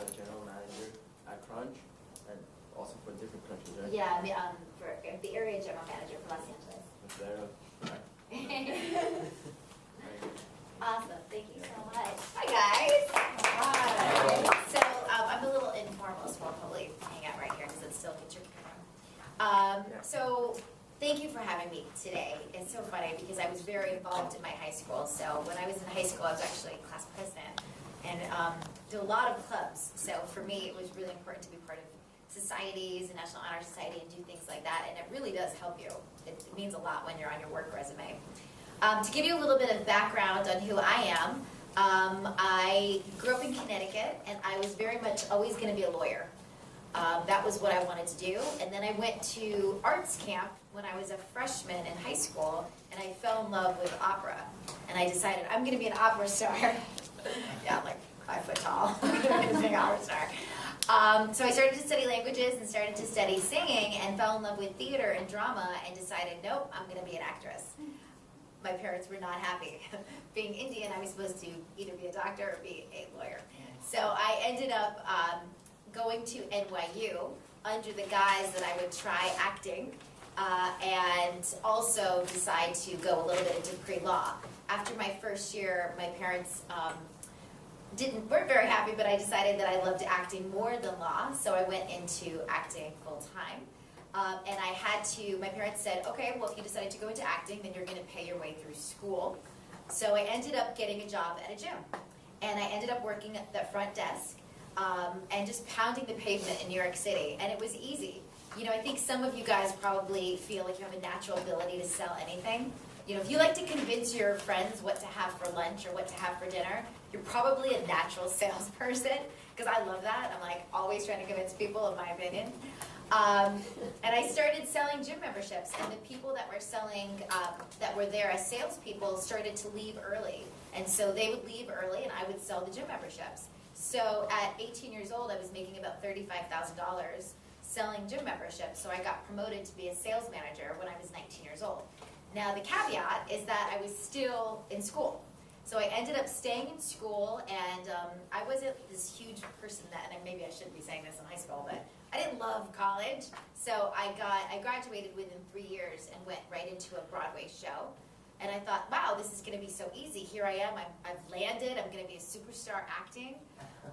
a general manager at Crunch, and also for different countries, right? Yeah, for the area general manager for Los Angeles. Awesome, thank you so much. Hi guys. Hi. So I'm a little informal, so I'll probably hang out right here because it's still picture camera. So thank you for having me today. It's so funny because I was very involved in my high school. So when I was in high school, I was actually class president and did a lot of clubs. So for me, it was really important to be part of societies and National Honor Society and do things like that. And it really does help you. It means a lot when you're on your work resume. To give you a little bit of background on who I am, I grew up in Connecticut, and I was very much always going to be a lawyer. That was what I wanted to do. And then I went to arts camp when I was a freshman in high school, and I fell in love with opera. And I decided I'm going to be an opera star. Yeah, like 5 foot tall. I'm going to be an opera star. So I started to study languages and started to study singing and fell in love with theater and drama and decided, nope, I'm going to be an actress. My parents were not happy. Being Indian, I was supposed to either be a doctor or be a lawyer. So I ended up going to NYU under the guise that I would try acting and also decide to go a little bit into pre-law. After my first year, my parents weren't very happy, but I decided that I loved acting more than law, so I went into acting full-time. And I had to, my parents said, okay, well, if you decided to go into acting, then you're going to pay your way through school. So I ended up getting a job at a gym. And I ended up working at the front desk and just pounding the pavement in New York City. And it was easy. You know, I think some of you guys probably feel like you have a natural ability to sell anything. You know, if you like to convince your friends what to have for lunch or what to have for dinner, you're probably a natural salesperson, because I love that. I'm like always trying to convince people of my opinion. And I started selling gym memberships, and the people that were selling, that were there as salespeople started to leave early. And so they would leave early, and I would sell the gym memberships. So at 18 years old, I was making about $35,000 selling gym memberships. So I got promoted to be a sales manager when I was 19 years old. Now the caveat is that I was still in school. So I ended up staying in school, and I wasn't this huge person that, and maybe I shouldn't be saying this in high school, but I didn't love college. So I graduated within 3 years and went right into a Broadway show. And I thought, wow, this is going to be so easy. Here I am, I've landed, I'm going to be a superstar acting.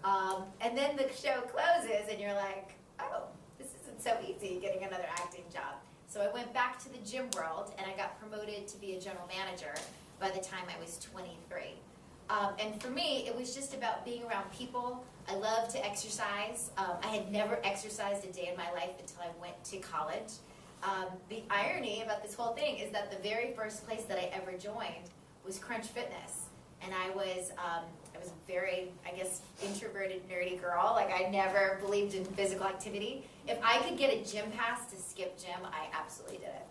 And then the show closes, and you're like, oh, this isn't so easy, getting another acting job. So I went back to the gym world, and I got promoted to be a general manager by the time I was 23. And for me, it was just about being around people. I love to exercise. I had never exercised a day in my life until I went to college. The irony about this whole thing is that the very first place that I ever joined was Crunch Fitness. And I was a very, I guess, introverted, nerdy girl. Like, I never believed in physical activity. If I could get a gym pass to skip gym, I absolutely did it.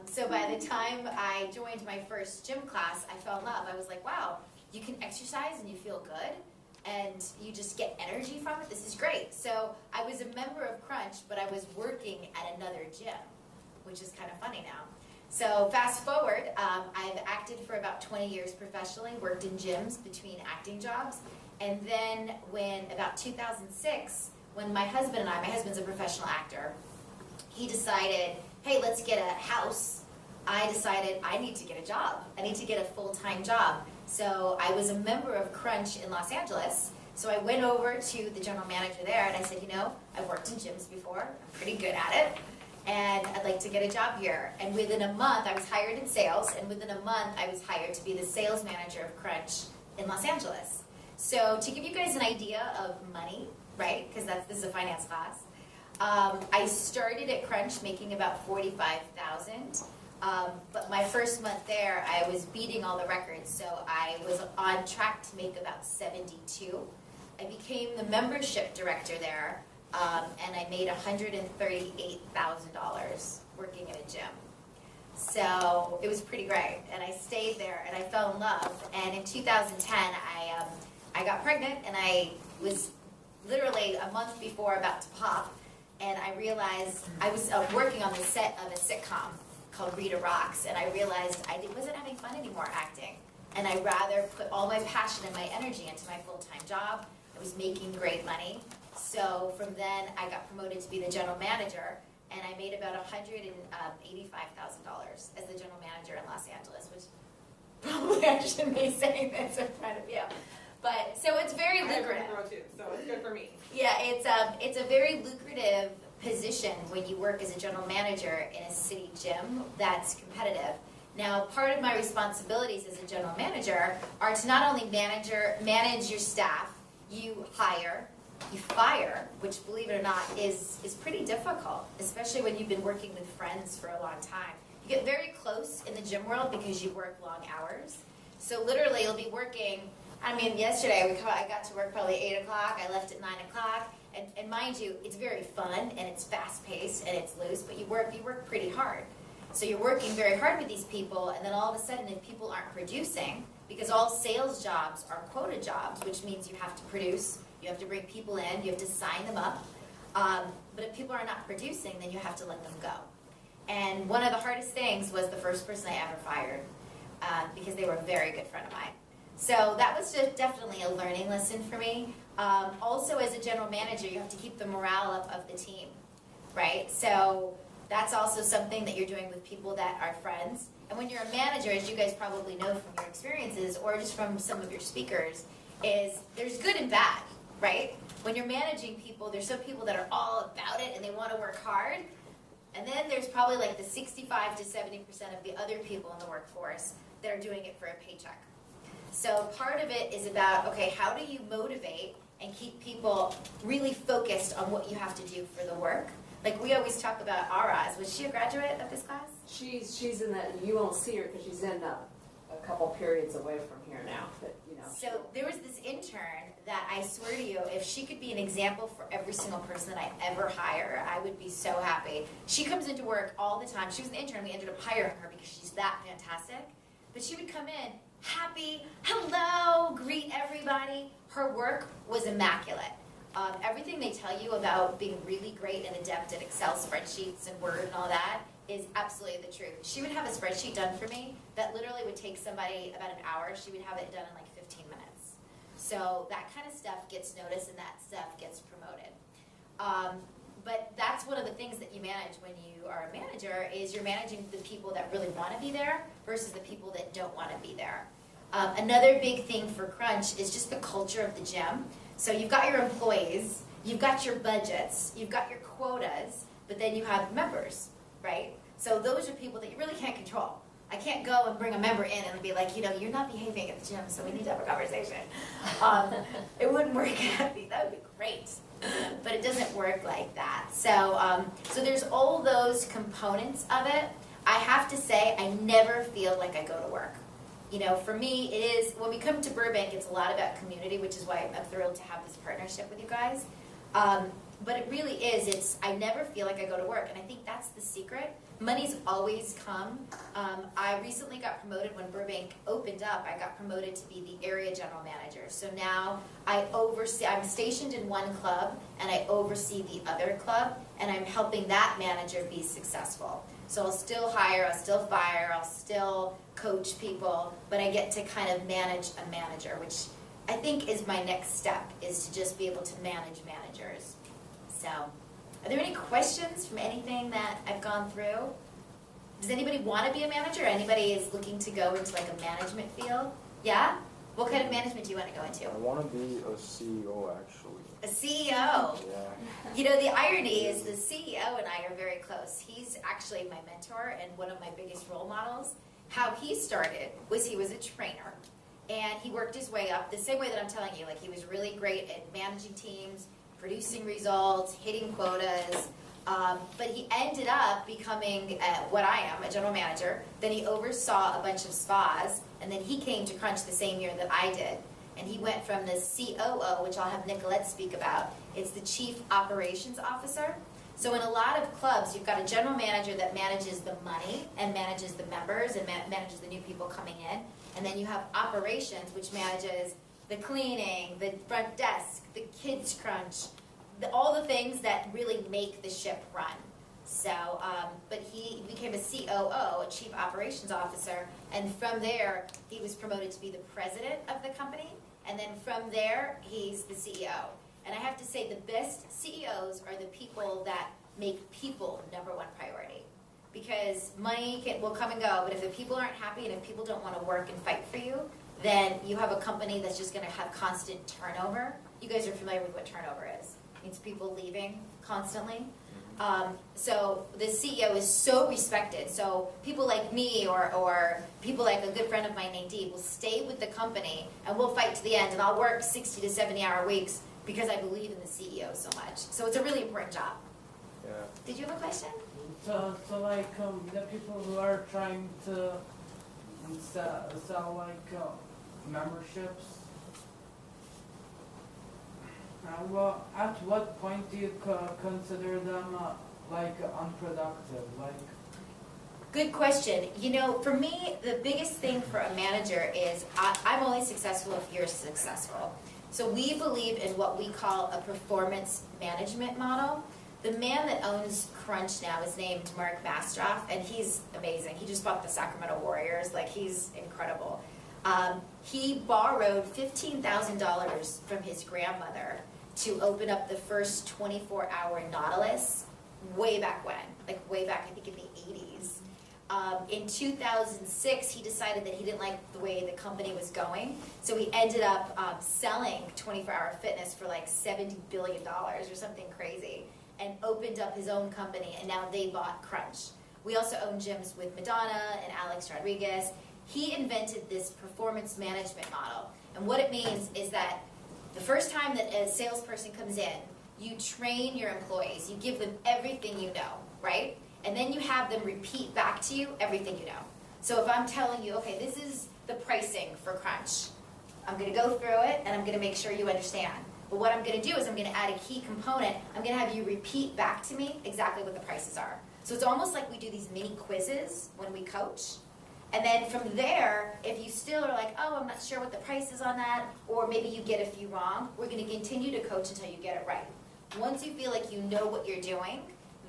So by the time I joined my first gym class, I fell in love. I was like, wow, you can exercise and you feel good, and you just get energy from it. This is great. So I was a member of Crunch, but I was working at another gym, which is kind of funny now. So fast forward, I've acted for about 20 years professionally, worked in gyms between acting jobs, and then when about 2006, when my husband's a professional actor, he decided, hey, let's get a house. I decided I need to get a job. I need to get a full-time job. So I was a member of Crunch in Los Angeles. So I went over to the general manager there, and I said, you know, I've worked in gyms before. I'm pretty good at it, and I'd like to get a job here. And within a month, I was hired in sales, and within a month, I was hired to be the sales manager of Crunch in Los Angeles. So to give you guys an idea of money, right, because this is a finance class, I started at Crunch making about $45,000, but my first month there, I was beating all the records, so I was on track to make about $72,000. I became the membership director there, and I made $138,000 working at a gym. So it was pretty great, and I stayed there, and I fell in love. And in 2010, I got pregnant, and I was literally a month before about to pop. And I realized I was working on the set of a sitcom called Rita Rocks, and I realized I wasn't having fun anymore acting. And I'd rather put all my passion and my energy into my full-time job. I I was making great money. So from then, I got promoted to be the general manager, and I made about $185,000 as the general manager in Los Angeles, which probably I shouldn't be saying this in front of you. But, so it's very lucrative. I have too, so it's good for me. Yeah, it's a very lucrative position when you work as a general manager in a city gym that's competitive. Now, part of my responsibilities as a general manager are to not only manage your staff, you hire, you fire, which, believe it or not, is pretty difficult, especially when you've been working with friends for a long time. You get very close in the gym world because you work long hours. So literally, you'll be working, I mean, yesterday I got to work probably 8 o'clock, I left at 9 o'clock, and mind you, it's very fun, and it's fast-paced, and it's loose, but you work pretty hard. So you're working very hard with these people, and then all of a sudden, if people aren't producing, because all sales jobs are quota jobs, which means you have to produce, you have to bring people in, you have to sign them up. But if people are not producing, then you have to let them go. And one of the hardest things was the first person I ever fired, because they were a very good friend of mine. So that was just definitely a learning lesson for me. Also, as a general manager, you have to keep the morale up of the team, right? So that's also something that you're doing with people that are friends. And when you're a manager, as you guys probably know from your experiences or just from some of your speakers, is there's good and bad, right? When you're managing people, there's some people that are all about it and they want to work hard. And then there's probably like the 65 to 70% of the other people in the workforce that are doing it for a paycheck. So part of it is about, okay, how do you motivate and keep people really focused on what you have to do for the work? Like we always talk about Araz. Was she a graduate of this class? She's in that, you won't see her because she's in a couple periods away from here now. But, you know. So there was this intern that I swear to you, if she could be an example for every single person that I ever hire, I would be so happy. She comes into work all the time. She was an intern. We ended up hiring her because she's that fantastic. But she would come in happy, hello, greet everybody. Her work was immaculate. Everything they tell you about being really great and adept at Excel spreadsheets and Word and all that is absolutely the truth. She would have a spreadsheet done for me that literally would take somebody about an hour. She would have it done in like 15 minutes. So that kind of stuff gets noticed and that stuff gets promoted. But that's one of the things that you manage when you are a manager is you're managing the people that really want to be there versus the people that don't want to be there. Another big thing for Crunch is just the culture of the gym. So you've got your employees, you've got your budgets, you've got your quotas, but then you have members, right? So those are people that you really can't control. I can't go and bring a member in and be like, you know, you're not behaving at the gym, so we need to have a conversation. It wouldn't work. That would be great. But it doesn't work like that. So, so there's all those components of it. I have to say, I never feel like I go to work. You know, for me, it is, when we come to Burbank, it's a lot about community, which is why I'm thrilled to have this partnership with you guys. But it really is, I never feel like I go to work, and I think that's the secret. Money's always come. I recently got promoted when Burbank opened up. I got promoted to be the area general manager. So now I'm stationed in one club, and I oversee the other club, and I'm helping that manager be successful. So I'll still hire, I'll still fire, I'll still coach people, but I get to kind of manage a manager, which I think is my next step, is to just be able to manage managers. So, are there any questions from anything that I've gone through? Does anybody want to be a manager? Anybody is looking to go into like a management field? Yeah? What kind of management do you want to go into? I want to be a CEO, actually. A CEO? Yeah. You know, the irony is the CEO and I are very close. He's actually my mentor and one of my biggest role models. How he started was he was a trainer, and he worked his way up the same way that I'm telling you. Like, he was really great at managing teams, producing results, hitting quotas, but he ended up becoming what I am, a general manager. Then he oversaw a bunch of spas, and then he came to Crunch the same year that I did. And he went from the COO, which I'll have Nicolette speak about. It's the Chief Operations Officer. So in a lot of clubs, you've got a general manager that manages the money and manages the members and manages the new people coming in. And then you have operations, which manages the cleaning, the front desk, the kids crunch, all the things that really make the ship run. So, but he became a COO, a Chief Operations Officer, and from there, he was promoted to be the president of the company. And then from there, he's the CEO. And I have to say, the best CEOs are the people that make people number one priority. Because money will come and go, but if the people aren't happy and if people don't want to work and fight for you, then you have a company that's just going to have constant turnover. You guys are familiar with what turnover is. It means people leaving constantly. So the CEO is so respected. So people like me or people like a good friend of mine, Nadine, will stay with the company and we'll fight to the end. And I'll work 60 to 70-hour weeks because I believe in the CEO so much. So it's a really important job. Yeah. Did you have a question? So like the people who are trying to sell like memberships, well, at what point do you consider them like unproductive? Like, Good question. You know, for me, the biggest thing for a manager is I'm only successful if you're successful. So we believe in what we call a performance management model. The man that owns Crunch now is named Mark Mastroff, and he's amazing. He just bought the Sacramento Warriors. Like, he's incredible. He borrowed $15,000 from his grandmother to open up the first 24-hour Nautilus way back when, like way back, I think in the 80s. In 2006, he decided that he didn't like the way the company was going, so he ended up selling 24-Hour Fitness for like $70 billion or something crazy, and opened up his own company, and now they bought Crunch. We also own gyms with Madonna and Alex Rodriguez. He invented this performance management model, and what it means is that the first time that a salesperson comes in, you train your employees, you give them everything you know, right? And then you have them repeat back to you everything you know. So if I'm telling you, okay, this is the pricing for Crunch, I'm gonna go through it and I'm gonna make sure you understand. But what I'm gonna do is I'm gonna add a key component. I'm gonna have you repeat back to me exactly what the prices are. So it's almost like we do these mini quizzes when we coach. And then from there, if you still are like, oh, I'm not sure what the price is on that, or maybe you get a few wrong, we're gonna continue to coach until you get it right. Once you feel like you know what you're doing,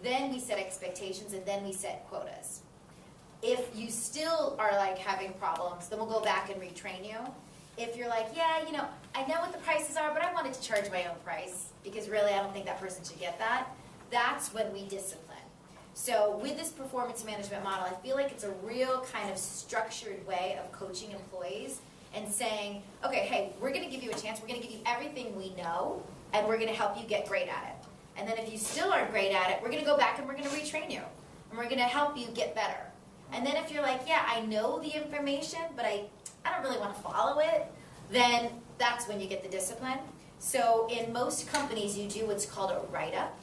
then we set expectations and then we set quotas. If you still are like having problems, then we'll go back and retrain you. If you're like, yeah, you know, I know what the prices are, but I wanted to charge my own price because really I don't think that person should get that, that's when we discipline. So with this performance management model, I feel like it's a real kind of structured way of coaching employees and saying, okay, hey, we're gonna give you a chance, we're gonna give you everything we know, and we're gonna help you get great at it. And then if you still aren't great at it, we're gonna go back and we're gonna retrain you. And we're gonna help you get better. And then if you're like, yeah, I know the information, but I don't really wanna follow it, then that's when you get the discipline. So in most companies, you do what's called a write-up.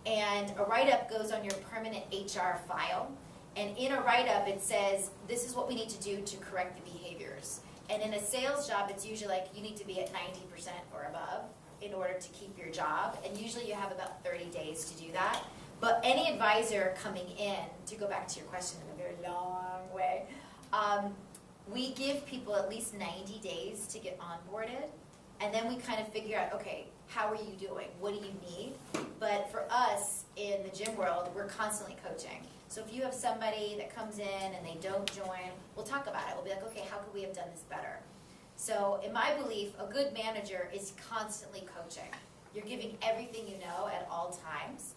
And a write-up goes on your permanent HR file. And in a write-up, it says, this is what we need to do to correct the behaviors. And in a sales job, it's usually like you need to be at 90% or above in order to keep your job. And usually you have about 30 days to do that. But any advisor coming in, to go back to your question in a very long way, we give people at least 90 days to get onboarded. And then we kind of figure out, okay, how are you doing? What do you need? But for us in the gym world, we're constantly coaching. So if you have somebody that comes in and they don't join, we'll talk about it. We'll be like, okay, how could we have done this better? So in my belief, a good manager is constantly coaching. You're giving everything you know at all times,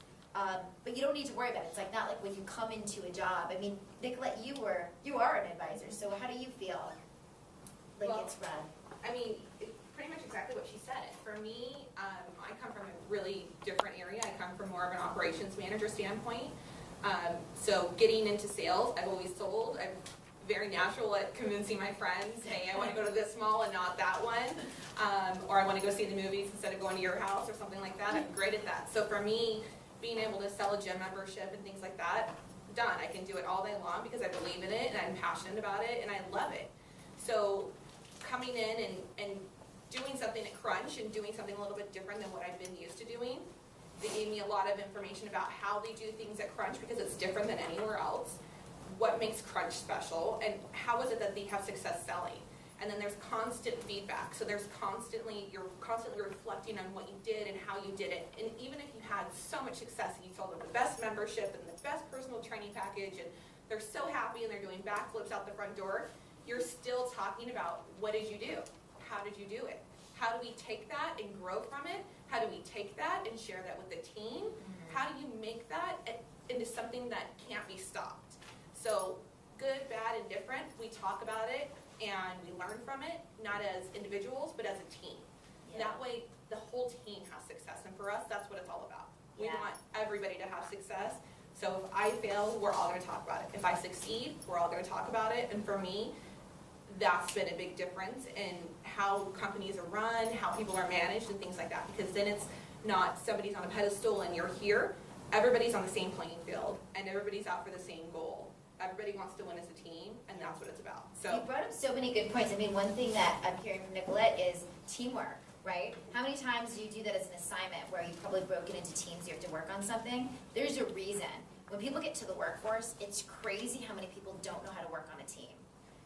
but you don't need to worry about it. It's like not like when you come into a job. I mean, Nicolette, you are an advisor, so how do you feel like it's run? I mean, pretty much exactly what she said. For me, I come from a really different area. I come from more of an operations manager standpoint. So getting into sales, I've always sold. I'm very natural at convincing my friends, hey, I want to go to this mall and not that one. Or I want to go see the movies instead of going to your house or something like that. I'm great at that. So for me, being able to sell a gym membership and things like that, done. I can do it all day long because I believe in it and I'm passionate about it and I love it. So coming in and doing something at Crunch and doing something a little bit different than what I've been used to doing, they gave me a lot of information about how they do things at Crunch because it's different than anywhere else. What makes Crunch special and how is it that they have success selling? And then there's constant feedback. So you're constantly reflecting on what you did and how you did it. And even if you had so much success and you sold them the best membership and the best personal training package and they're so happy and they're doing backflips out the front door, you're still talking about what did you do? How did you do it? How do we take that and grow from it? How do we take that and share that with the team? How do you make that into something that can't be stopped? So good, bad, and different, we talk about it and we learn from it, not as individuals, but as a team. Yeah. That way, the whole team has success, and for us, that's what it's all about. We Yeah. want everybody to have success. So if I fail, we're all gonna talk about it. If I succeed, we're all gonna talk about it, and for me, that's been a big difference in how companies are run, how people are managed, and things like that, because then it's not somebody's on a pedestal and you're here. Everybody's on the same playing field, and everybody's out for the same goal. Everybody wants to win as a team, and that's what it's about. You So, brought up so many good points. I mean, one thing that I'm hearing from Nicolette is teamwork, right? How many times do you do that as an assignment where you've probably broken into teams, you have to work on something? There's a reason. When people get to the workforce, it's crazy how many people don't know how to work on a team.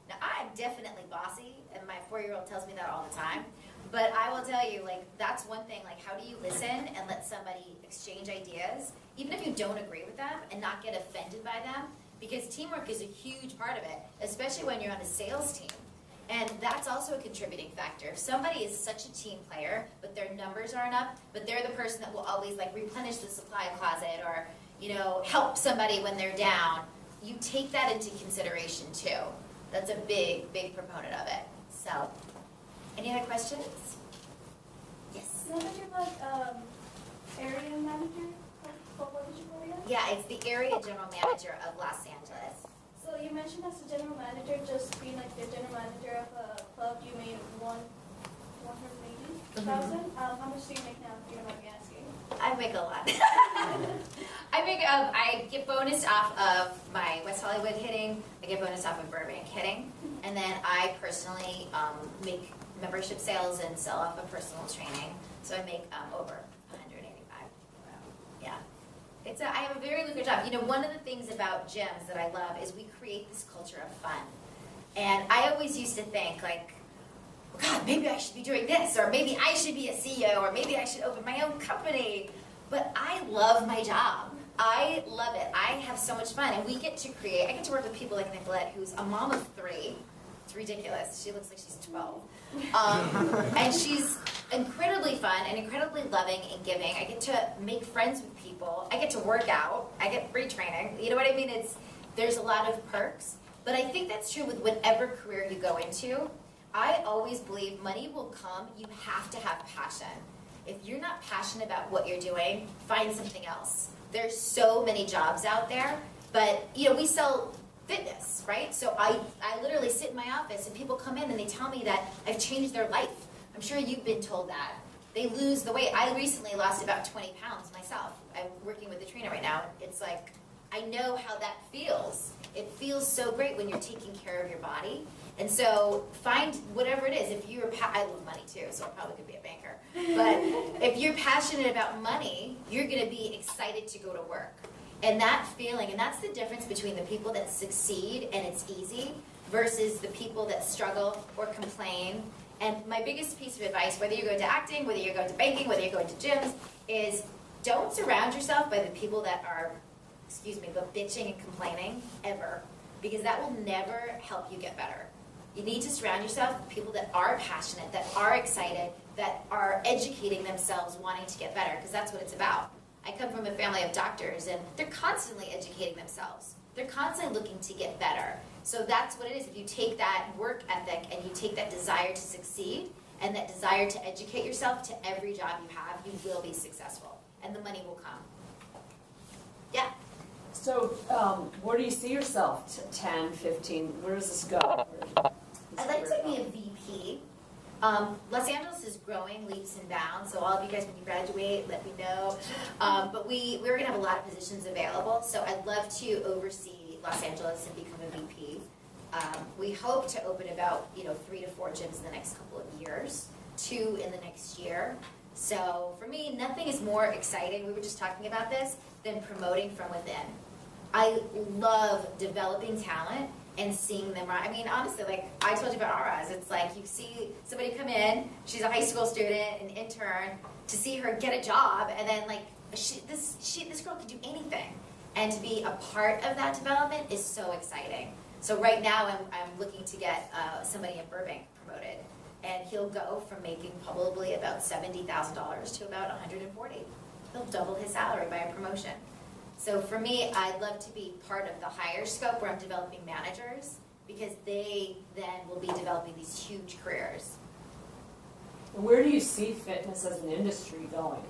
Now, I'm definitely bossy, and my 4-year-old tells me that all the time. But I will tell you, like, that's one thing. Like, how do you listen and let somebody exchange ideas, even if you don't agree with them, and not get offended by them? Because teamwork is a huge part of it, especially when you're on a sales team. And that's also a contributing factor. If somebody is such a team player, but their numbers aren't up, but they're the person that will always, like, replenish the supply closet or, you know, help somebody when they're down, you take that into consideration, too. That's a big, big proponent of it. So, any other questions? Yes. Is that area manager? What did you call it? Yeah, it's the area general manager of Los Angeles. So you mentioned as a general manager, just being like the general manager of a club, you made 180,000. How much do you make now, if you don't mind me asking? I make a lot. I get bonus off of my West Hollywood hitting. I get bonus off of Burbank hitting, and then I personally make membership sales and sell off of personal training. So I make over 185. Yeah, I have a very lucrative job. You know, one of the things about gyms that I love is we create this culture of fun, and I always used to think like, God, maybe I should be doing this, or maybe I should be a CEO, or maybe I should open my own company. But I love my job. I love it. I have so much fun, and I get to work with people like Nicolette, who's a mom of 3. It's ridiculous. She looks like she's 12. And she's incredibly fun and incredibly loving and giving. I get to make friends with people. I get to work out. I get free training. You know what I mean? There's a lot of perks. But I think that's true with whatever career you go into. I always believe money will come. You have to have passion. If you're not passionate about what you're doing, find something else. There's so many jobs out there, but you know, we sell fitness, right? So I literally sit in my office and people come in and they tell me that I've changed their life. I'm sure you've been told that. They lose the weight. I recently lost about 20 pounds myself. I'm working with a trainer right now. It's like, I know how that feels. It feels so great when you're taking care of your body. And so find whatever it is. If you're, I love money too, so I probably could be a banker. But if you're passionate about money, you're going to be excited to go to work. And that feeling, and that's the difference between the people that succeed and it's easy versus the people that struggle or complain. And my biggest piece of advice, whether you go into acting, whether you go into banking, whether you go into gyms, is don't surround yourself by the people that are, but bitching and complaining ever, because that will never help you get better. You need to surround yourself with people that are passionate, that are excited, that are educating themselves, wanting to get better, because that's what it's about. I come from a family of doctors, and they're constantly educating themselves. They're constantly looking to get better. So that's what it is. If you take that work ethic and you take that desire to succeed and that desire to educate yourself to every job you have, you will be successful, and the money will come. Yeah. So, where do you see yourself? 10, 15, where does this go? I'd like to be a VP. Los Angeles is growing leaps and bounds, so all of you guys, when you graduate, let me know. But we're going to have a lot of positions available, so I'd love to oversee Los Angeles and become a VP. We hope to open about 3 to 4 gyms in the next couple of years, 2 in the next year. So for me, nothing is more exciting, we were just talking about this, than promoting from within. I love developing talent and seeing them rise. I mean, honestly, like I told you about Araz, it's like you see somebody come in, she's a high school student, an intern, to see her get a job, and then like this girl could do anything, and to be a part of that development is so exciting. So right now, I'm looking to get somebody in Burbank promoted, And he'll go from making probably about $70,000 to about $140,000. He'll double his salary by a promotion. So for me, I'd love to be part of the higher scope where I'm developing managers, because they then will be developing these huge careers. Where do you see fitness as an industry going?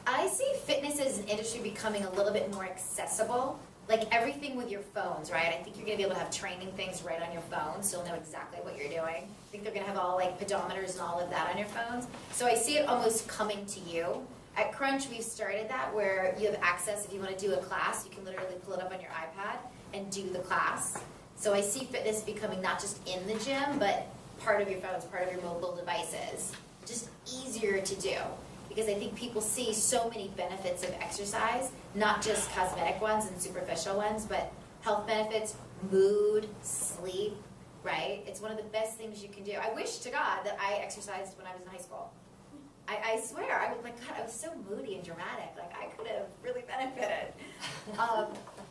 I see fitness as an industry becoming a little bit more accessible. Like everything with your phones, right? I think you're gonna be able to have training things right on your phone, so you'll know exactly what you're doing. I think they're gonna have all like pedometers and all of that on your phones. So I see it almost coming to you. At Crunch, we've started that where you have access, if you wanna do a class, you can literally pull it up on your iPad and do the class. So I see fitness becoming not just in the gym, but part of your phones, part of your mobile devices. Just easier to do. Because I think people see so many benefits of exercise, not just cosmetic ones and superficial ones, but health benefits, mood, sleep, right? It's one of the best things you can do. I wish to God that I exercised when I was in high school. I swear, I was like, God, I was so moody and dramatic. Like, I could have really benefited.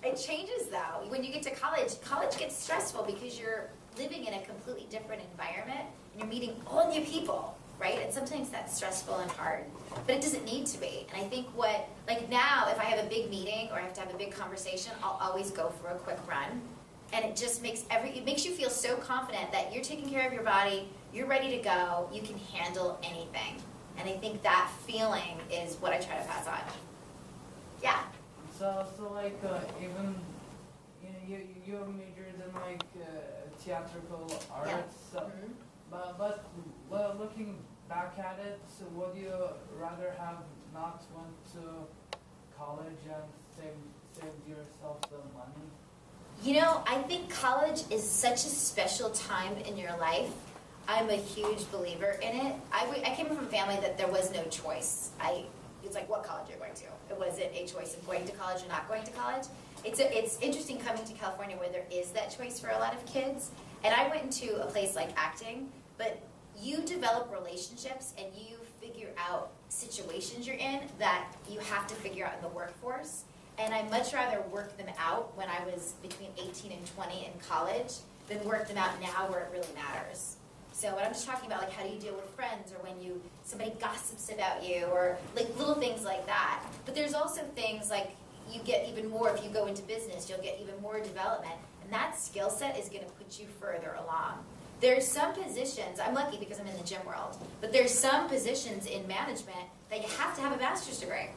It changes, though. When you get to college, college gets stressful because you're living in a completely different environment, and you're meeting all new people, right? And sometimes that's stressful and hard, but it doesn't need to be. And I think like now, if I have a big meeting or I have to have a big conversation, I'll always go for a quick run. And it just makes it makes you feel so confident that you're taking care of your body, you're ready to go, you can handle anything. And I think that feeling is what I try to pass on. Yeah. So like even you majored in like theatrical arts. Yeah. So, Mm-hmm. but well, looking back at it, so would you rather have not went to college and saved yourself the money? You know, I think college is such a special time in your life. I'm a huge believer in it. I came from a family that there was no choice. It's like, what college are you going to? It wasn't a choice of going to college or not going to college. It's interesting coming to California where there is that choice for a lot of kids. And I went into a place like acting, but you develop relationships and you figure out situations you're in that you have to figure out in the workforce. And I'd much rather work them out when I was between 18 and 20 in college than work them out now where it really matters. So what I'm just talking about, like how do you deal with friends, or when somebody gossips about you, or like little things like that. But there's also things like you get even more if you go into business, you'll get even more development. And that skill set is going to put you further along. There's some positions, I'm lucky because I'm in the gym world, but there's some positions in management that you have to have a master's degree.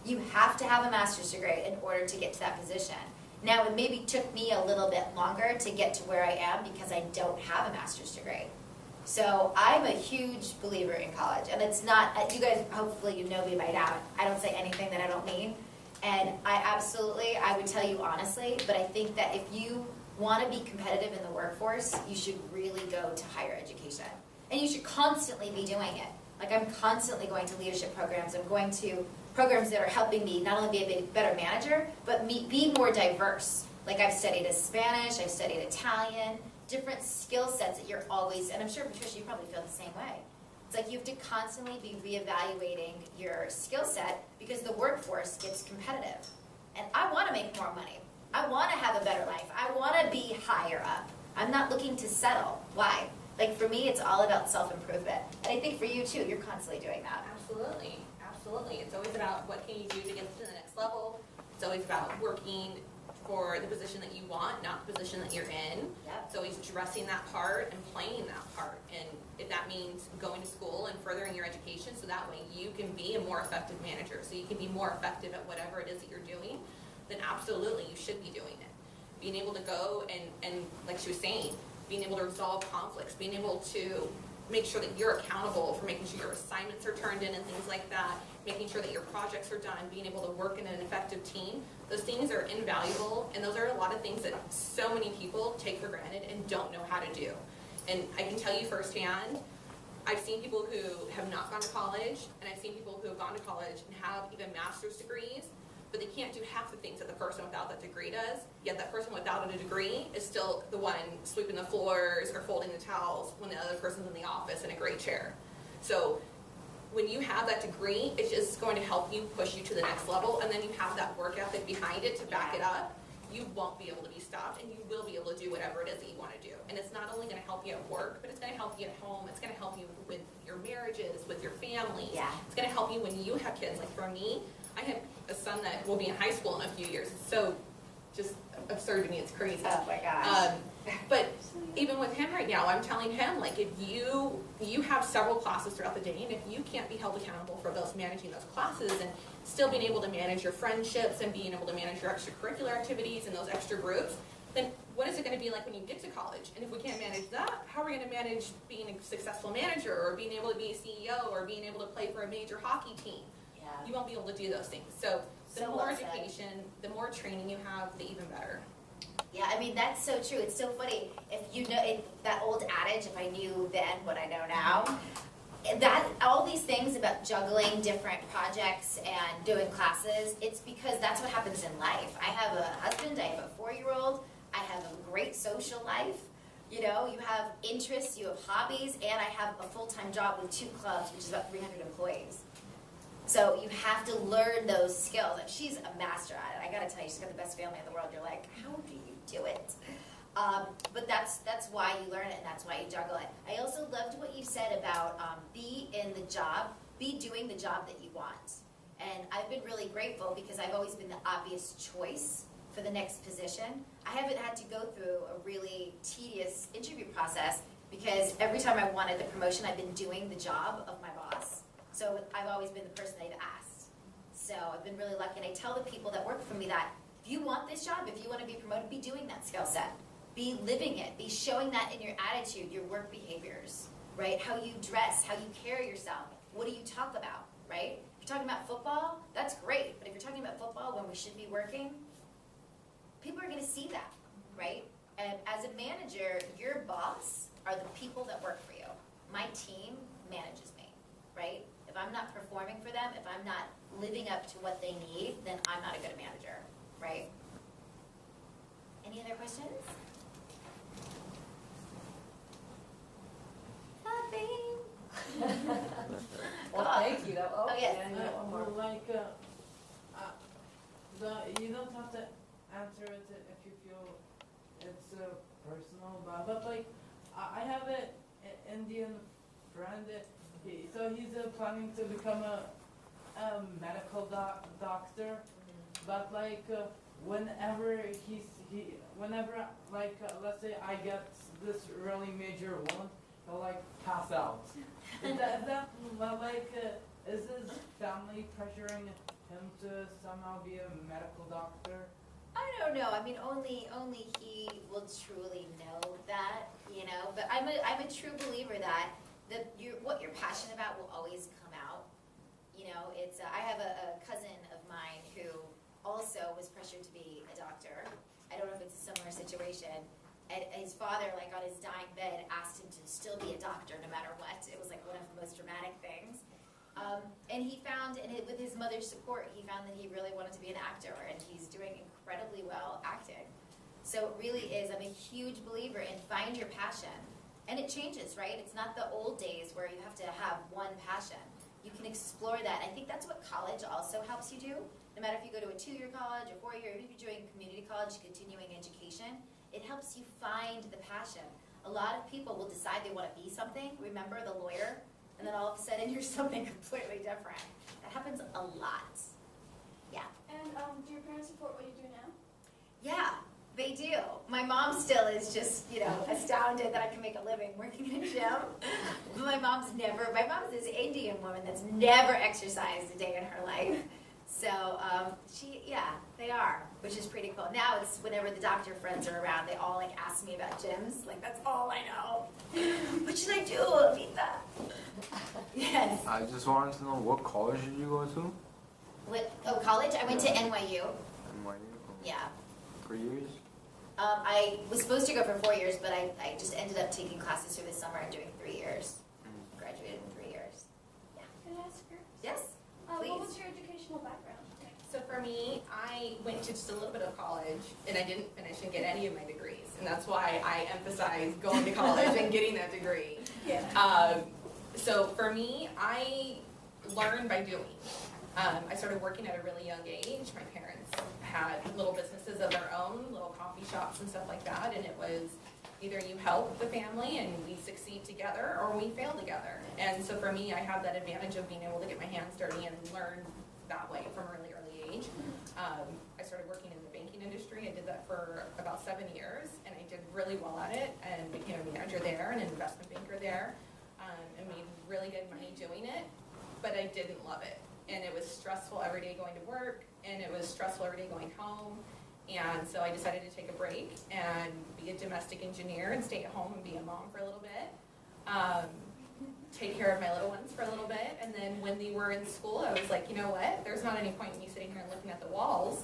You have to have a master's degree in order to get to that position. Now, it maybe took me a little bit longer to get to where I am because I don't have a master's degree. So I'm a huge believer in college, and it's not, you guys, hopefully you know me by now, I don't say anything that I don't mean, and I would tell you honestly, but I think that if you want to be competitive in the workforce, you should really go to higher education. And you should constantly be doing it. Like I'm constantly going to leadership programs, I'm going to programs that are helping me not only be a better manager, but be more diverse. Like I've studied Spanish, I've studied Italian, different skill sets that you're always, and I'm sure Patricia, you probably feel the same way. It's like you have to constantly be reevaluating your skill set because the workforce gets competitive. And I want to make more money. I want to have a better life. I want to be higher up. I'm not looking to settle. Why? Like for me, it's all about self-improvement. And I think for you too, you're constantly doing that. Absolutely, absolutely. It's always about what can you do to get to the next level. It's always about working for the position that you want, not the position that you're in. Yep. It's always dressing that part and playing that part. And if that means going to school and furthering your education so that way you can be a more effective manager, so you can be more effective at whatever it is that you're doing, then absolutely you should be doing it. Being able to go and like she was saying, being able to resolve conflicts, being able to make sure that you're accountable for making sure your assignments are turned in and things like that, making sure that your projects are done, being able to work in an effective team, those things are invaluable, and those are a lot of things that so many people take for granted and don't know how to do. And I can tell you firsthand, I've seen people who have not gone to college, and I've seen people who have gone to college and have even master's degrees, but they can't do half the things that the person without that degree does, yet that person without a degree is still the one sweeping the floors or folding the towels when the other person's in the office in a gray chair. So when you have that degree, it's just going to help you push you to the next level, and then you have that work ethic behind it to back it up. you won't be able to be stopped, and you will be able to do whatever it is that you want to do. And it's not only going to help you at work, but it's going to help you at home. It's going to help you with your marriages, with your families. Yeah. It's going to help you when you have kids. Like for me, I have a son that will be in high school in a few years. It's so just absurd to me. It's crazy. Oh my gosh. But even with him right now, I'm telling him, like, if you have several classes throughout the day, and if you can't be held accountable for managing those classes and still being able to manage your friendships and being able to manage your extracurricular activities and those extra groups, then what is it going to be like when you get to college? And if we can't manage that, how are we going to manage being a successful manager or being able to be a CEO or being able to play for a major hockey team? Yeah. You won't be able to do those things. So the So more well said. education, the more training you have, the even better. Yeah, I mean, that's so true. It's so funny. If you know, that old adage, if I knew then what I know now, that all these things about juggling different projects and doing classes, it's because that's what happens in life. I have a husband, I have a 4-year-old, I have a great social life. You know, you have interests, you have hobbies, and I have a full-time job with 2 clubs, which is about 300 employees. So you have to learn those skills. And she's a master at it. I gotta tell you, she's got the best family in the world. You're like, how do you do it? But that's why you learn it, and that's why you juggle it. I also loved what you said about be in the job, be doing the job that you want. And I've been really grateful because I've always been the obvious choice for the next position. I haven't had to go through a really tedious interview process because every time I wanted the promotion, I've been doing the job of my boss. So I've always been the person they've asked. So I've been really lucky. And I tell the people that work for me that if you want this job, if you want to be promoted, be doing that skill set. Be living it. Be showing that in your attitude, your work behaviors, right? How you dress, how you carry yourself. What do you talk about, right? If you're talking about football, that's great. But if you're talking about football when we should be working, people are going to see that, right? And as a manager, your boss are the people that work for you. My team manages me, right? If I'm not performing for them, if I'm not living up to what they need, then I'm not a good manager, right? Any other questions? Nothing. Well, thank you. Oh, yes. yeah, you got one more. Like, you don't have to answer it if you feel it's personal, but like, I have an Indian friend. So he's planning to become a medical doctor, but like whenever whenever like let's say I get this really major wound, he'll like pass out. Is that like is his family pressuring him to somehow be a medical doctor? I don't know. I mean, only he will truly know that, you know. But I'm a true believer that what you're passionate about will always come out. You know, it's I have a cousin of mine who also was pressured to be a doctor. I don't know if it's a similar situation. And his father, like on his dying bed, asked him to still be a doctor no matter what. It was like one of the most dramatic things. And he found, with his mother's support, he found that he really wanted to be an actor, and he's doing incredibly well acting. So it really is, I'm a huge believer in find your passion. And it changes, right? It's not the old days where you have to have one passion. You can explore that. I think that's what college also helps you do. No matter if you go to a 2-year college or 4-year, even if you're doing community college, continuing education, it helps you find the passion. A lot of people will decide they want to be something. Remember the lawyer? And then all of a sudden you're something completely different. That happens a lot. Yeah. And do your parents support what you do now? Yeah, they do. My mom still is just, astounded that I can make a living working in a gym. My mom's this Indian woman that's never exercised a day in her life. So, they are, which is pretty cool. Now it's whenever the doctor friends are around, they all ask me about gyms. That's all I know. What should I do, Amita? Yes. I just wanted to know, what college did you go to? College? I went to NYU. NYU? Yeah. 3 years? I was supposed to go for 4 years, but I just ended up taking classes through the summer and doing 3 years. Graduated in 3 years. Can I ask her? Yes, please. What was your educational background? So for me, I went to just a little bit of college, and I didn't finish and get any of my degrees, and that's why I emphasize going to college and getting that degree. Yeah. So for me, I learn by doing. I started working at a really young age. My parents had little businesses of their own, little coffee shops and stuff like that, and it was either you help the family and we succeed together or we fail together. And so for me, I have that advantage of being able to get my hands dirty and learn that way from a really early age. I started working in the banking industry. I did that for about 7 years, and I did really well at it and became a manager there and an investment banker there, and made really good money doing it, but I didn't love it. And it was stressful every day going to work, and it was stressful every day going home. And so I decided to take a break and be a domestic engineer and stay at home and be a mom for a little bit. Take care of my little ones for a little bit. And then when they were in school, I was like, you know what? There's not any point in me sitting here and looking at the walls.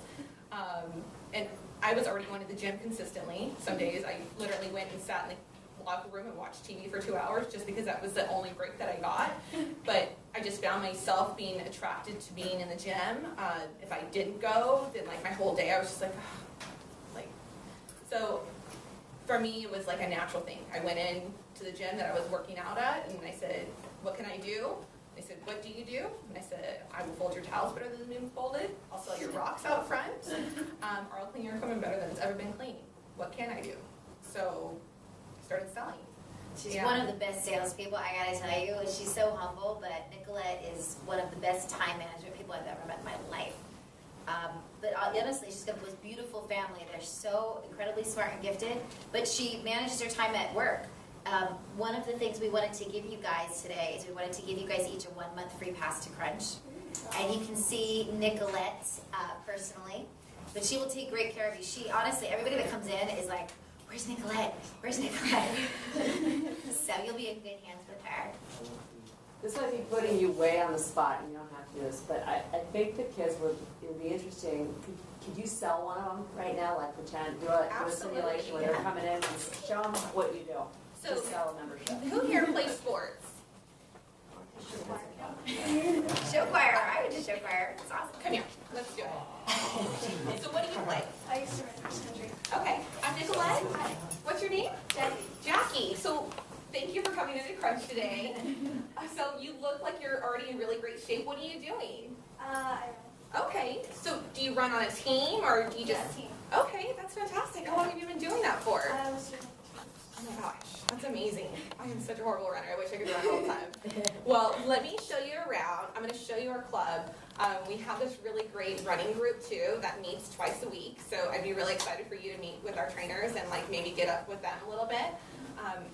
And I was already going to the gym consistently. Some days I literally went and sat in the locker room and watched TV for 2 hours just because that was the only break that I got. But I just found myself being attracted to being in the gym. If I didn't go, then like my whole day I was just like, so for me it was like a natural thing. I went in to the gym that I was working out at and I said, what can I do? They said, what do you do? And I said, I will fold your towels better than they've been folded. I'll sell your rocks out front. Or I'll clean your equipment better than it's ever been cleaned. What can I do? So I started selling. She's one of the best salespeople, I gotta tell you. She's so humble, but Nicolette is one of the best time management people I've ever met in my life. But honestly, she's got the most beautiful family. They're so incredibly smart and gifted, but she manages her time at work. One of the things we wanted to give you guys today is we wanted to give you guys each a 1 month free pass to Crunch. And you can see Nicolette personally, but she will take great care of you. She, honestly, everybody that comes in is like, where's Nicolette? Where's Nicolette? So you'll be in good hands with her. This might be putting you way on the spot, and you don't have to do this, but I think the kids it would be interesting. Could you sell one of them right now, like pretend, do a simulation where they're coming in and show them what you do? So, just sell a membership. Who here plays sports? Show choir. I would do show choir. It's awesome. Come here. Let's do it. So what do you play? I used to run cross country. Okay. I'm Nicolette. What's your name? Jackie. Jackie. So thank you for coming into Crunch today. So you look like you're already in really great shape. What are you doing? I Okay. So do you run on a team or do you just... team. Okay, that's fantastic. How long have you been doing that for? I was doing Oh my gosh, that's amazing. I am such a horrible runner. I wish I could run all the time. Well, let me show you around. I'm going to show you our club. We have this really great running group too that meets twice a week. So I'd be really excited for you to meet with our trainers and like maybe get up with them a little bit.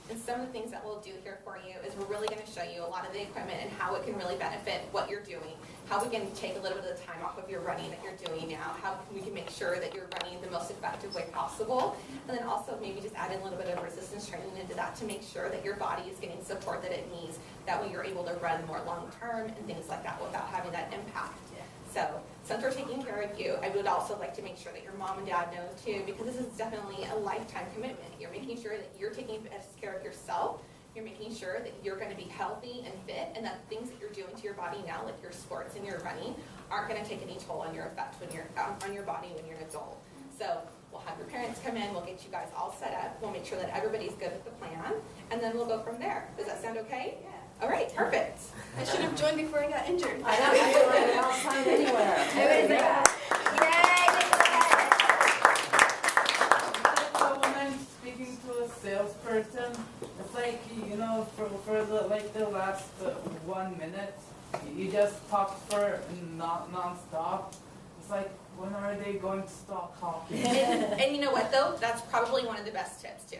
And some of the things that we'll do here for you is we're really going to show you a lot of the equipment and how it can really benefit what you're doing. How we can take a little bit of the time off of your running that you're doing now. How we can make sure that you're running the most effective way possible. And then also maybe just add in a little bit of resistance training into that to make sure that your body is getting support that it needs. That way you're able to run more long term and things like that without having that impact. So since we're taking care of you, I would also like to make sure that your mom and dad know too, because this is definitely a lifetime commitment. You're making sure that you're taking best care of yourself. You're making sure that you're going to be healthy and fit, and that things that you're doing to your body now, like your sports and your running, aren't going to take any toll on your effect when you're on your body when you're an adult. So we'll have your parents come in. We'll get you guys all set up. We'll make sure that everybody's good with the plan, and then we'll go from there. Does that sound okay? Yeah. All right, perfect. I should have joined before I got injured. I know, I feel like I don't sign anywhere. So when I'm speaking to a salesperson, it's like, you know, for the last 1 minute, you just talk for non-stop. It's like, when are they going to stop talking? And you know what though? That's probably one of the best tips too.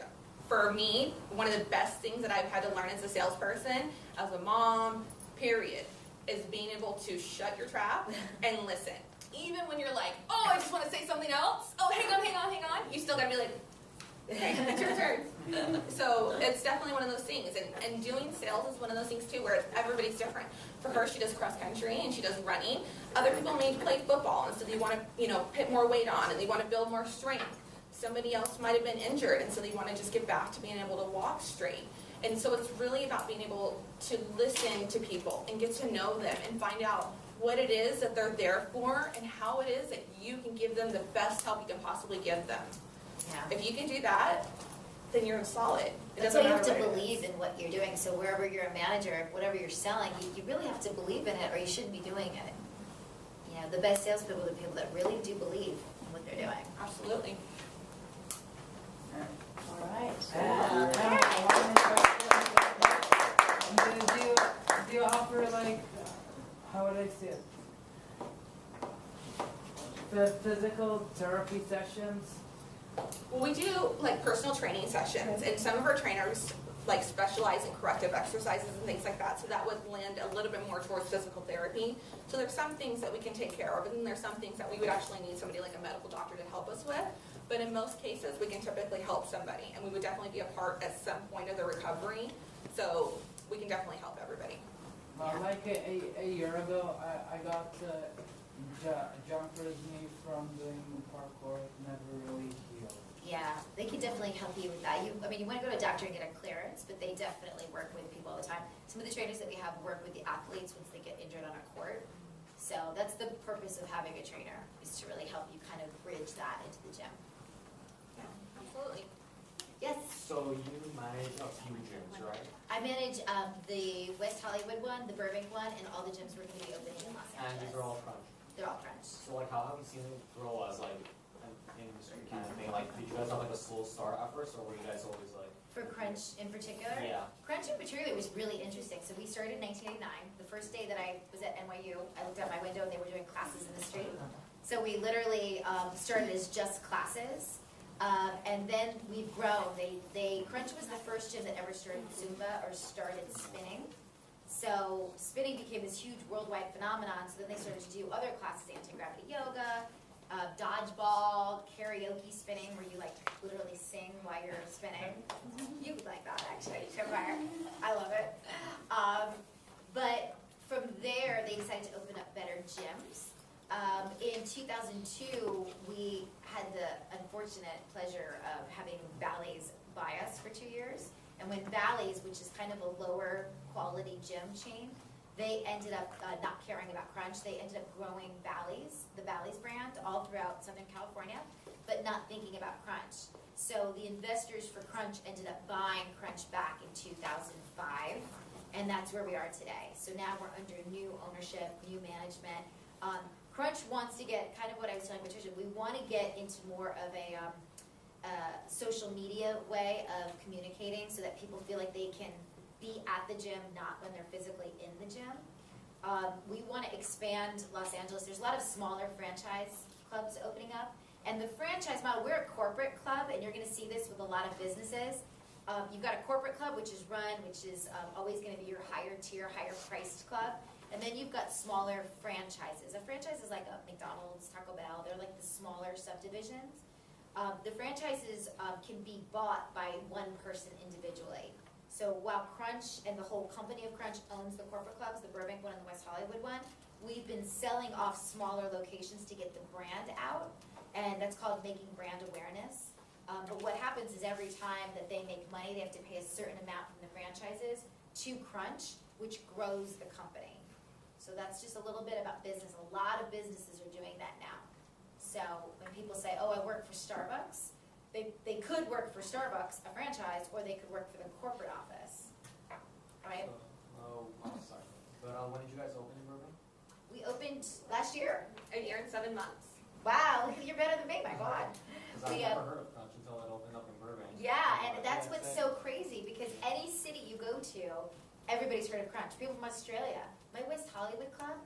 For me, one of the best things that I've had to learn as a salesperson, as a mom, period, is being able to shut your trap and listen. Even when you're like, oh, I just want to say something else. Oh, hang on. You still gotta be like, okay, it's your turn. So it's definitely one of those things. And doing sales is one of those things too where everybody's different. For her, she does cross country and she does running. Other people may play football and so they want to, put more weight on and they want to build more strength. Somebody else might have been injured and so they want to just get back to being able to walk straight. And so it's really about being able to listen to people and get to know them and find out what it is that they're there for and how it is that you can give them the best help you can possibly give them. Yeah. If you can do that, then you're solid. That's why you have to believe in what you're doing. So wherever you're a manager, whatever you're selling, you really have to believe in it or you shouldn't be doing it. You know, the best salespeople are the people that really do believe in what they're doing. Absolutely. All right. Do you offer like, how would I say it? The physical therapy sessions? Well, we do like personal training sessions, and some of our trainers like specialize in corrective exercises and things like that, so that would land a little bit more towards physical therapy. So there's some things that we can take care of, and then there's some things that we would actually need somebody like a medical doctor to help us with. But in most cases, we can typically help somebody, and we would definitely be a part at some point of the recovery. So we can definitely help everybody. Like a year ago, I got jumper's knee from doing parkour, never really healed. Yeah, they can definitely help you with that. You want to go to a doctor and get a clearance, but they definitely work with people all the time. Some of the trainers that we have work with the athletes once they get injured on a court. So that's the purpose of having a trainer, is to really help you kind of bridge that into the gym. Yeah, absolutely. Yes, So you manage a few gyms, right? I manage the West Hollywood one, the Burbank one, and all the gyms we're going to be opening in Los And these are Angeles. all Crunch. They're all Crunch. So like how have you seen it grow as like an industry kind of thing? Like did you guys have like a slow start at first, or were you guys always like? For Crunch in particular? Yeah. Crunch in particular was really interesting. So we started in 1989. The first day that I was at NYU, I looked out my window and they were doing classes in the street. So we literally started as just classes. And then we've grown. Crunch was the first gym that ever started Zumba or started spinning. So spinning became this huge worldwide phenomenon. So then they started to do other classes, anti-gravity yoga, dodgeball, karaoke spinning, where you like literally sing while you're spinning. You would like that actually, Shopwire. I love it. But from there, they decided to open up better gyms. In 2002, we had the unfortunate pleasure of having Bally's buy us for 2 years. And when Bally's, which is kind of a lower quality gym chain, they ended up not caring about Crunch. They ended up growing Bally's, the Bally's brand, all throughout Southern California, but not thinking about Crunch. So the investors for Crunch ended up buying Crunch back in 2005, and that's where we are today. So now we're under new ownership, new management. Crunch wants to get, kind of what I was telling Patricia, we want to get into more of a social media way of communicating so that people feel like they can be at the gym, not when they're physically in the gym. We want to expand Los Angeles. There's a lot of smaller franchise clubs opening up. And the franchise model, we're a corporate club, and you're going to see this with a lot of businesses. You've got a corporate club, which is run, which is always going to be your higher tier, higher priced club. And then you've got smaller franchises. A franchise is like a McDonald's, Taco Bell. They're like the smaller subdivisions. The franchises can be bought by one person individually. So while Crunch and the whole company of Crunch owns the corporate clubs, the Burbank one and the West Hollywood one, we've been selling off smaller locations to get the brand out, and that's called making brand awareness. But what happens is every time that they make money, they have to pay a certain amount from the franchises to Crunch, which grows the company. So that's just a little bit about business. A lot of businesses are doing that now. So when people say, oh, I work for Starbucks, they could work for Starbucks, a franchise, or they could work for the corporate office, right? Sorry. But when did you guys open in Burbank? We opened last year. A year and 7 months. Wow, you're better than me, my God. Because I've We, never heard of Crunch until it opened up in Burbank. Yeah, and that's what's so crazy, because any city you go to, everybody's heard of Crunch. People from Australia. My West Hollywood club,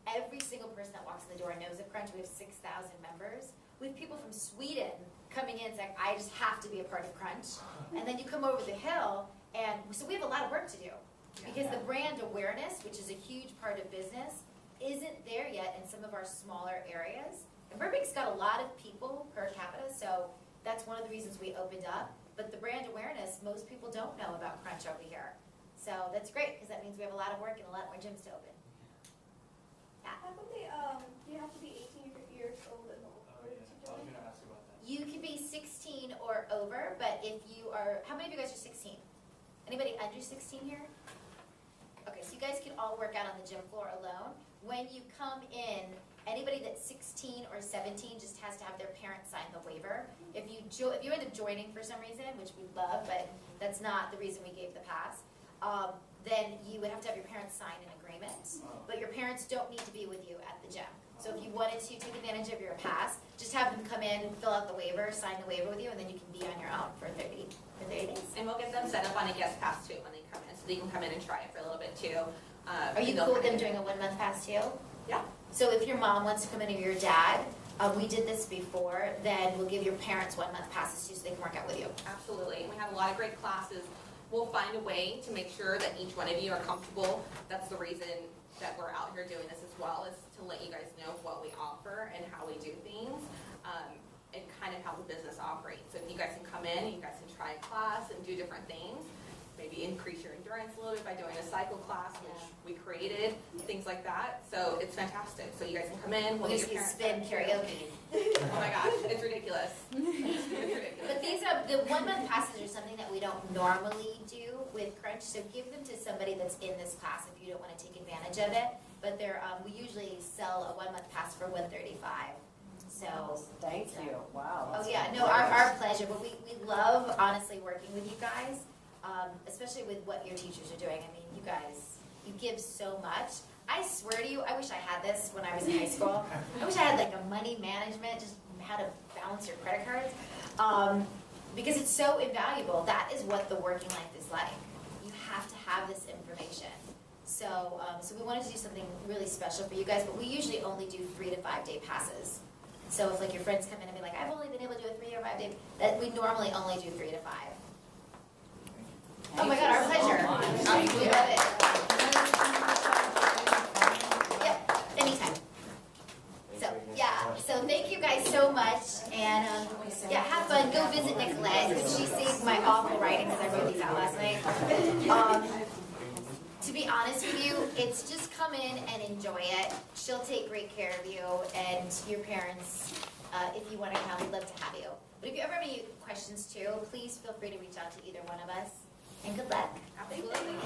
every single person that walks in the door knows of Crunch. We have 6,000 members. We have people from Sweden coming in saying, I just have to be a part of Crunch. And then you come over the hill, and so we have a lot of work to do. Because the brand awareness, which is a huge part of business, isn't there yet in some of our smaller areas. And Burbank's got a lot of people per capita, so that's one of the reasons we opened up. But the brand awareness, most people don't know about Crunch over here. So that's great, because that means we have a lot of work and a lot more gyms to open. Yeah. How come do you have to be 18 years old in order to join? gonna ask you about that. You can be 16 or over, but if you are, how many of you guys are 16? Anybody under 16 here? Okay, so you guys can all work out on the gym floor alone. When you come in, anybody that's 16 or 17 just has to have their parents sign the waiver. If you end up joining for some reason, which we love, but that's not the reason we gave the pass, then you would have to have your parents sign an agreement. But your parents don't need to be with you at the gym. So So if you wanted to take advantage of your pass, just have them come in, fill out the waiver, sign the waiver with you, and then you can be on your own for 30 days. And we'll get them set up on a guest pass too when they come in, so they can come in and try it for a little bit too. Are you and they'll cool with them kind of- doing a 1 month pass too? Yeah. So if your mom wants to come in or your dad, we did this before, then we'll give your parents 1 month passes too so they can work out with you. Absolutely, and we have a lot of great classes. We'll find a way to make sure that each one of you are comfortable. That's the reason that we're out here doing this as well, is to let you guys know what we offer and how we do things, and kind of how the business operates. So if you guys can come in, you guys can try a class and do different things, maybe increase your endurance a little bit by doing a cycle class, which we created, things like that. So it's fantastic. So you guys can come in, we'll We'll get your just parents. spin karaoke. Oh my gosh, it's ridiculous. It's ridiculous. But these are, the 1 month passes are something that we don't normally do with Crunch, so give them to somebody that's in this class if you don't want to take advantage of it. But they're, we usually sell a 1 month pass for $135. So. Thank you, wow. Oh that's yeah, great. no, our pleasure, but we love honestly working with you guys, especially with what your teachers are doing. I mean, you guys, you give so much. I swear to you, I wish I had this when I was in high school. I wish I had like a money management, just how to balance your credit cards, because it's so invaluable. That is what the working life is like. You have to have this information. So, so we wanted to do something really special for you guys, but we usually only do 3 to 5 day passes. So if like your friends come in and be like, I've only been able to do a 3 or 5 day, that we normally only do 3 to 5. Oh my God, our pleasure. We love it. Yep, anytime. So, yeah, so thank you guys so much, and yeah, have fun. Go visit Nicolette, because she saved my awful writing because I wrote these out last night. To be honest with you, it's just come in and enjoy it. She'll take great care of you, and your parents, if you want to come, we'd love to have you. But if you ever have any questions too, please feel free to reach out to either one of us, and good luck. Absolutely.